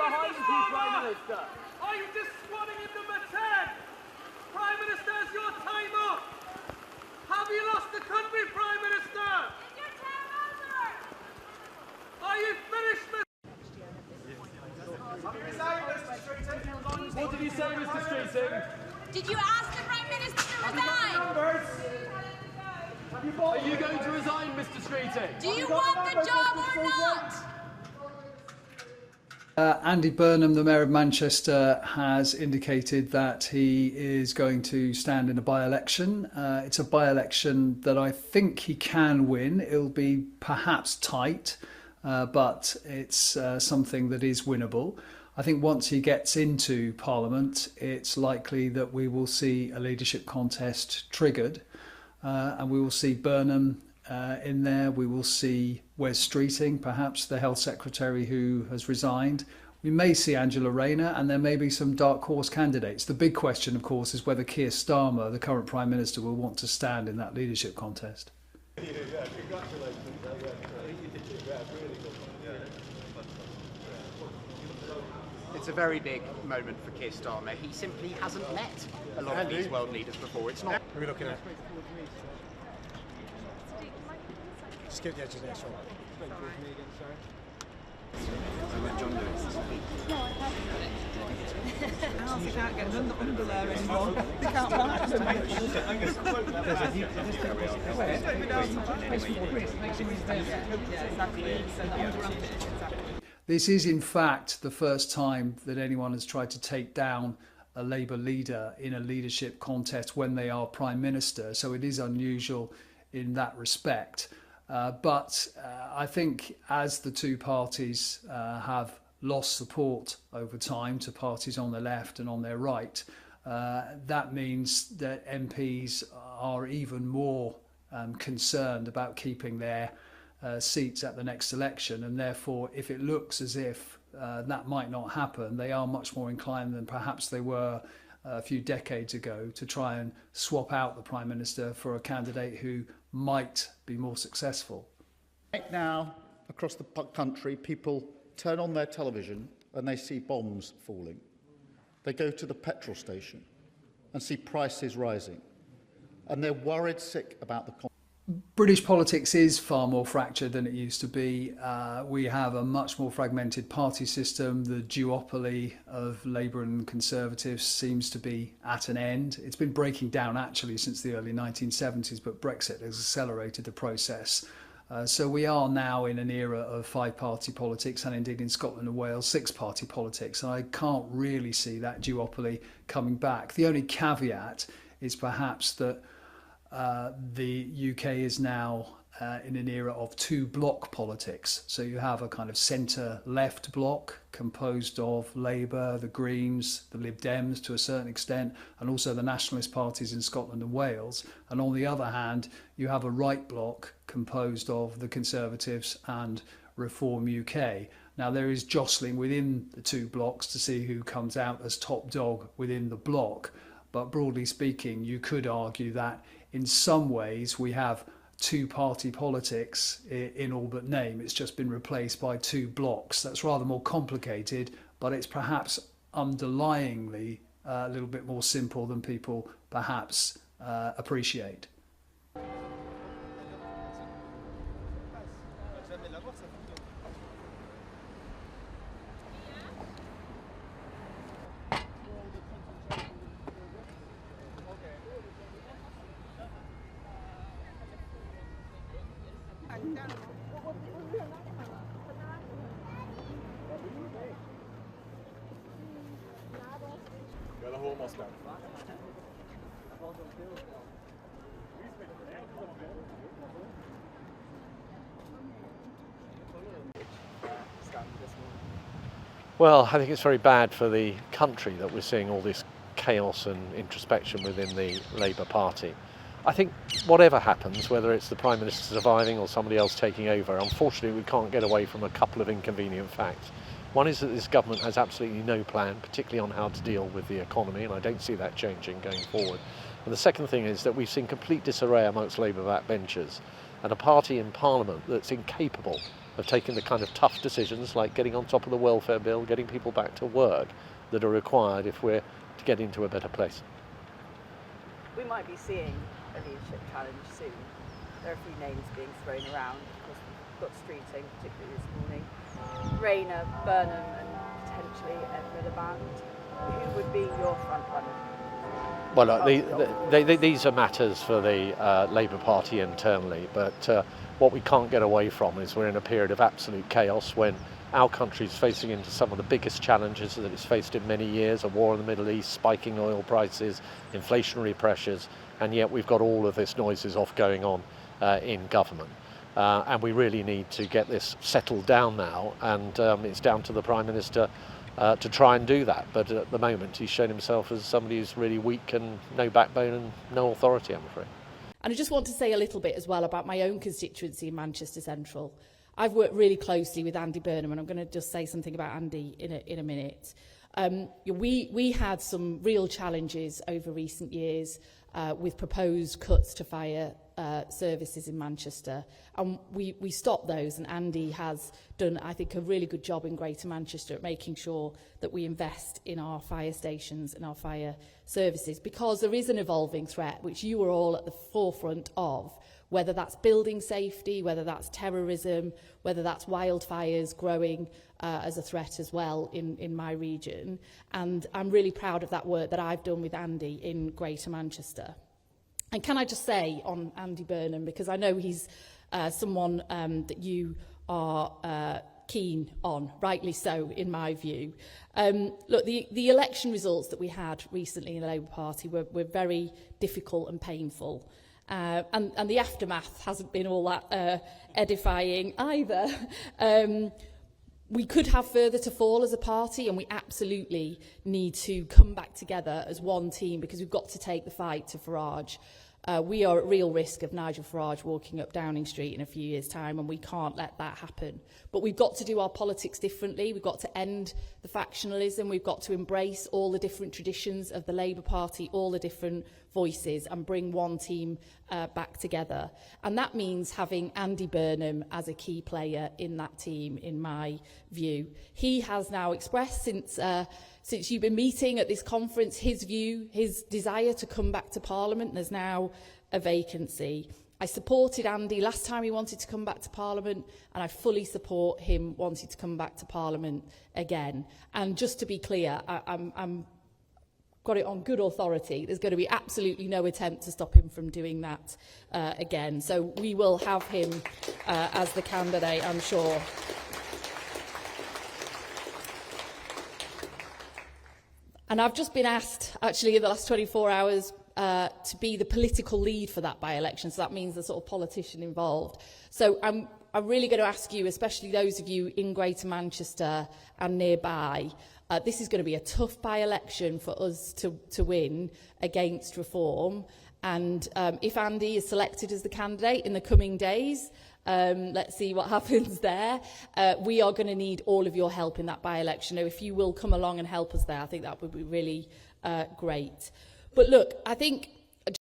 behind you, Prime Minister. Are you just squatting in number 10? Prime Minister, is your time up? Have you lost the country, Prime Minister? Is your term over? Are you finished, Mr. Have you resigned, Mr. Streeting? What did you say, Mr. Streeting? Did you ask the Prime Minister to resign? Are you going to resign, Mr. Streeting? Do you want the job or not? Andy Burnham, the Mayor of Manchester, has indicated that he is going to stand in a by-election. It's a by-election that I think he can win. It'll be perhaps tight, but it's something that is winnable. I think once he gets into Parliament, it's likely that we will see a leadership contest triggered, and we will see Burnham in there. We will see Wes Streeting, perhaps the Health Secretary who has resigned. We may see Angela Rayner, and there may be some dark horse candidates. The big question, of course, is whether Keir Starmer, the current Prime Minister, will want to stand in that leadership contest. Yeah, congratulations. It's a very big moment for Keir Starmer. He simply hasn't met a lot of these world leaders before. It's not. Who are we looking at? Skip the edge of this one. They can't get under there anymore. They can't find This is in fact the first time that anyone has tried to take down a Labour leader in a leadership contest when they are Prime Minister, so it is unusual in that respect. But I think as the two parties have lost support over time to parties on the left and on their right, that means that MPs are even more concerned about keeping their seats at the next election, and therefore if it looks as if that might not happen, they are much more inclined than perhaps they were a few decades ago to try and swap out the Prime Minister for a candidate who might be more successful. Right now, across the country, people turn on their television and they see bombs falling. They go to the petrol station and see prices rising. And they're worried sick about the... British politics is far more fractured than it used to be. We have a much more fragmented party system. The duopoly of Labour and Conservatives seems to be at an end. It's been breaking down actually since the early 1970s, but Brexit has accelerated the process. So we are now in an era of five-party politics, and indeed in Scotland and Wales, six-party politics. And I can't really see that duopoly coming back. The only caveat is perhaps that the UK is now in an era of two-block politics. So you have a kind of centre-left bloc composed of Labour, the Greens, the Lib Dems to a certain extent, and also the nationalist parties in Scotland and Wales. And on the other hand, you have a right bloc composed of the Conservatives and Reform UK. Now there is jostling within the two blocs to see who comes out as top dog within the bloc. But broadly speaking, you could argue that in some ways we have two-party politics in all but name. It's just been replaced by two blocks. That's rather more complicated, but it's perhaps underlyingly a little bit more simple than people perhaps appreciate. Well, I think it's very bad for the country that we're seeing all this chaos and introspection within the Labour Party. I think whatever happens, whether it's the Prime Minister surviving or somebody else taking over, unfortunately we can't get away from a couple of inconvenient facts. One is that this government has absolutely no plan, particularly on how to deal with the economy, and I don't see that changing going forward. And the second thing is that we've seen complete disarray amongst Labour backbenchers and a party in Parliament that's incapable of taking the kind of tough decisions like getting on top of the welfare bill, getting people back to work that are required if we're to get into a better place. We might be seeing a leadership challenge soon. There are a few names being thrown around. Of course, we've got Streeting, particularly this morning, Rayner, Burnham and potentially Edward Aband. Who would be your front runner? Well, these are matters for the Labour Party internally, but what we can't get away from is we're in a period of absolute chaos when our country is facing into some of the biggest challenges that it's faced in many years, a war in the Middle East, spiking oil prices, inflationary pressures, and yet we've got all of this noises off going on in government. And we really need to get this settled down now, and it's down to the Prime Minister to try and do that. But at the moment, he's shown himself as somebody who's really weak and no backbone and no authority, I'm afraid. And I just want to say a little bit as well about my own constituency in Manchester Central. I've worked really closely with Andy Burnham, and I'm going to just say something about Andy in a minute. We had some real challenges over recent years with proposed cuts to fire services in Manchester, and we stopped those, and Andy has done, I think, a really good job in Greater Manchester at making sure that we invest in our fire stations and our fire services, because there is an evolving threat which you are all at the forefront of, whether that's building safety, whether that's terrorism, whether that's wildfires growing as a threat as well in my region. And I'm really proud of that work that I've done with Andy in Greater Manchester. And can I just say on Andy Burnham, because I know he's someone that you are keen on, rightly so in my view. Look, the election results that we had recently in the Labour Party were very difficult and painful. And the aftermath hasn't been all that edifying either. We could have further to fall as a party, and we absolutely need to come back together as one team, because we've got to take the fight to Farage. We are at real risk of Nigel Farage walking up Downing Street in a few years' time, and we can't let that happen. But we've got to do our politics differently. We've got to end the factionalism. We've got to embrace all the different traditions of the Labour Party, all the different voices, and bring one team back together. And that means having Andy Burnham as a key player in that team, in my view. He has now expressed since you've been meeting at this conference, his view, his desire to come back to Parliament. There's now a vacancy. I supported Andy last time he wanted to come back to Parliament, and I fully support him wanting to come back to Parliament again. And just to be clear, I'm got it on good authority, there's going to be absolutely no attempt to stop him from doing that again. So we will have him as the candidate, I'm sure. And I've just been asked, actually, in the last 24 hours, to be the political lead for that by-election. So that means the sort of politician involved. So I'm really going to ask you, especially those of you in Greater Manchester and nearby, this is going to be a tough by-election for us to win against reform. And if Andy is selected as the candidate in the coming days, let's see what happens there. We are going to need all of your help in that by-election. If you will come along and help us there, I think that would be really great. But look, I think